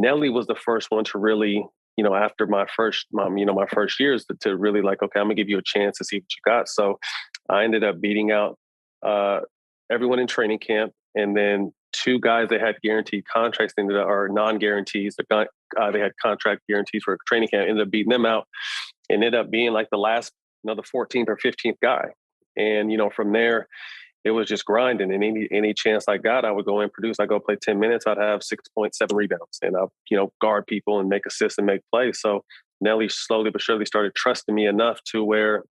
Nelly was the first one to really, after my first years to really like, okay, I'm gonna give you a chance to see what you got. So I ended up beating out everyone in training camp, and then two guys that had guaranteed contracts ended up, or non-guarantees. They had contract guarantees for training camp. Ended up beating them out. Ended up being like the last, the 14th or 15th guy. And from there, it was just grinding. And any chance I got, I would go and produce. I go play 10 minutes. I'd have 6.7 rebounds, and I'll guard people and make assists and make plays. So Nelly slowly but surely started trusting me enough to where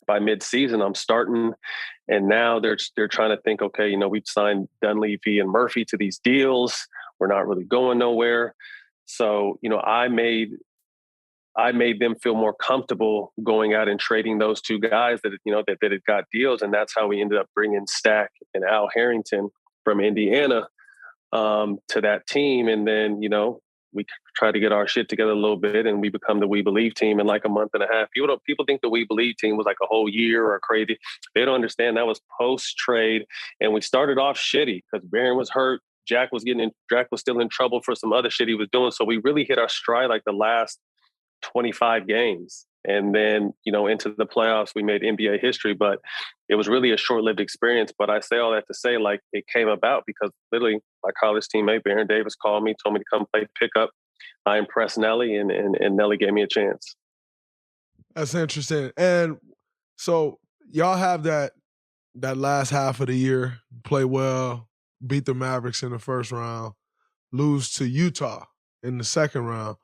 by mid-season I'm starting, and now they're trying to think, okay, we've signed Dunleavy and Murphy to these deals. We're not really going nowhere. So I made them feel more comfortable going out and trading those two guys that had got deals, and that's how we ended up bringing Stack and Al Harrington from Indiana to that team. And then we try to get our shit together a little bit, and we become the We Believe team in like a month and a half. People think the We Believe team was like a whole year or crazy. They don't understand that was post trade, and we started off shitty because Barron was hurt. Jack was still in trouble for some other shit he was doing. So we really hit our stride like the last 25 games. And then, into the playoffs, we made NBA history, but it was really a short-lived experience. But I say all that to say, like, it came about because literally my college teammate, Baron Davis, called me, told me to come play pickup. I impressed Nelly, and Nelly gave me a chance. That's interesting. And so y'all have that last half of the year, play well, beat the Mavericks in the first round, lose to Utah in the second round.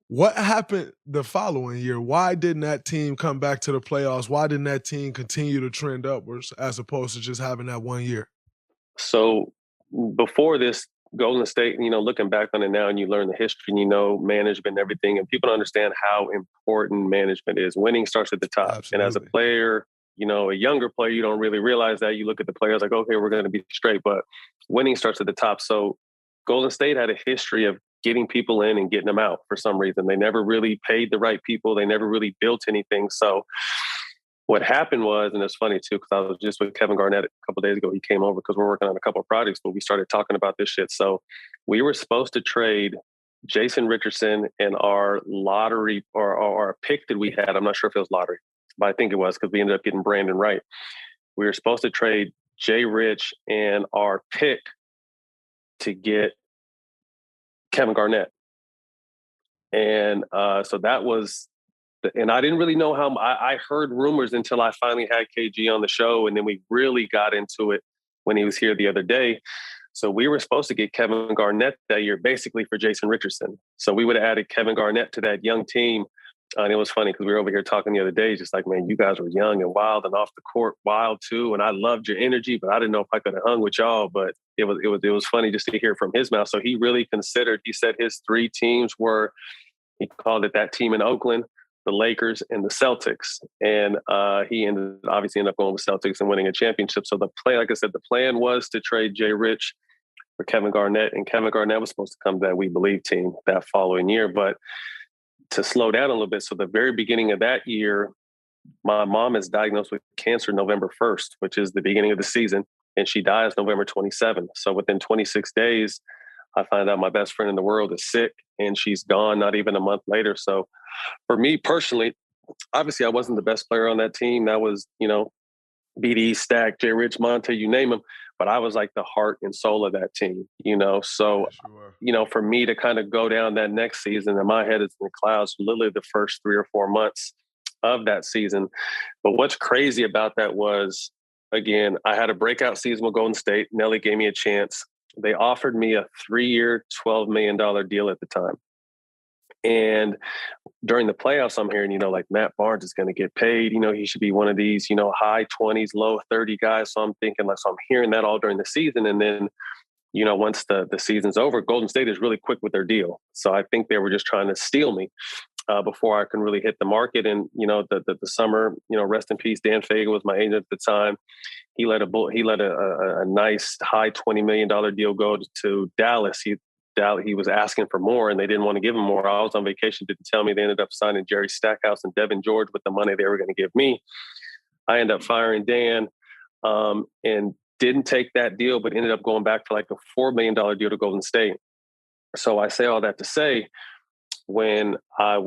What happened the following year? Why didn't that team come back to the playoffs? Why didn't that team continue to trend upwards as opposed to just having that 1 year? So before this, Golden State, looking back on it now, and you learn the history, management and everything, and people don't understand how important management is. Winning starts at the top. Absolutely. And as a player, a younger player, you don't really realize that. You look at the players like, okay, we're going to be straight, but winning starts at the top. So Golden State had a history of getting people in and getting them out for some reason. They never really paid the right people. They never really built anything. So what happened was, and it's funny too, because I was just with Kevin Garnett a couple of days ago. He came over because we're working on a couple of projects, but we started talking about this shit. So we were supposed to trade Jason Richardson and our lottery or our pick that we had. I'm not sure if it was lottery, but I think it was because we ended up getting Brandon Wright. We were supposed to trade Jay Rich and our pick to get Kevin Garnett. And so that was, and I didn't really know how. I heard rumors until I finally had KG on the show, and then we really got into it when he was here the other day. So we were supposed to get Kevin Garnett that year, basically for Jason Richardson. So we would have added Kevin Garnett to that young team. And it was funny because we were over here talking the other day, just like, man, you guys were young and wild and off the court wild too. And I loved your energy, but I didn't know if I could have hung with y'all. But it was funny just to hear from his mouth. So he really considered. He said his three teams were. He called it that team in Oakland, the Lakers, and the Celtics. And he obviously ended up going with Celtics and winning a championship. So the play, like I said, the plan was to trade Jay Rich for Kevin Garnett, and Kevin Garnett was supposed to come to that We Believe team that following year. But to slow down a little bit, so the very beginning of that year, my mom is diagnosed with cancer November 1st, which is the beginning of the season, and she dies November 27th. So within 26 days, I find out my best friend in the world is sick, and she's gone not even a month later. So for me personally, obviously I wasn't the best player on that team. That was, BD, Stack, Jay Rich, Monte, you name them. But I was like the heart and soul of that team, So, Sure. For me to kind of go down that next season, and my head is in the clouds, literally the first 3 or 4 months of that season. But what's crazy about that was, again, I had a breakout season with Golden State. Nelly gave me a chance. They offered me a 3-year, $12 million deal at the time. And during the playoffs, I'm hearing, like Matt Barnes is going to get paid. He should be one of these, high 20s, low 30 guys. So I'm thinking, so I'm hearing that all during the season. And then, once the season's over, Golden State is really quick with their deal. So I think they were just trying to steal me before I can really hit the market. And, the summer, rest in peace, Dan Fagan was my agent at the time. He let a nice high $20 million deal go to Dallas. He was asking for more, and they didn't want to give him more. I was on vacation, didn't tell me. They ended up signing Jerry Stackhouse and Devin George with the money they were going to give me. I ended up firing Dan and didn't take that deal, but ended up going back for like a $4 million deal to Golden State. So I say all that to say, when my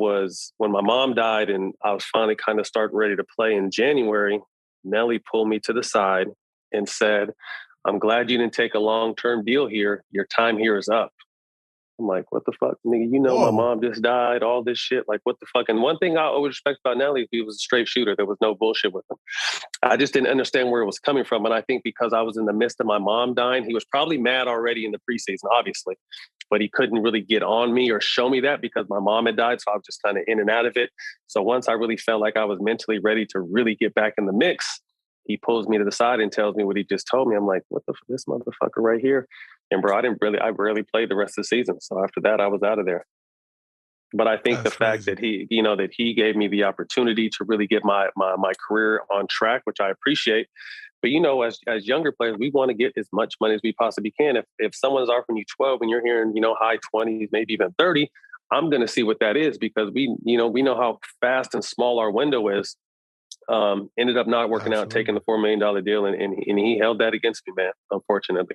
mom died and I was finally kind of starting ready to play in January, Nelly pulled me to the side and said, "I'm glad you didn't take a long-term deal here. Your time here is up." I'm like, what the fuck, nigga? You know, my Whoa. mom just died, all this shit. Like, what the fuck? And one thing I always respect about Nelly is he was a straight shooter. There was no bullshit with him. I just didn't understand where it was coming from. And I think because I was in the midst of my mom dying, he was probably mad already in the preseason, obviously. But he couldn't really get on me or show me that because my mom had died. So I was just kind of in and out of it. So once I really felt like I was mentally ready to really get back in the mix, he pulls me to the side and tells me what he just told me. I'm like, what the this motherfucker right here? And bro, I barely played the rest of the season. So after that, I was out of there. But I think the That's fact crazy. that he gave me the opportunity to really get my career on track, which I appreciate. But as younger players, we want to get as much money as we possibly can. If someone's offering you 12 and you're hearing, high 20s, maybe even 30, I'm going to see what that is because we know how fast and small our window is. Ended up not working out, taking Absolutely. the $4 million deal, and he held that against me, man, unfortunately.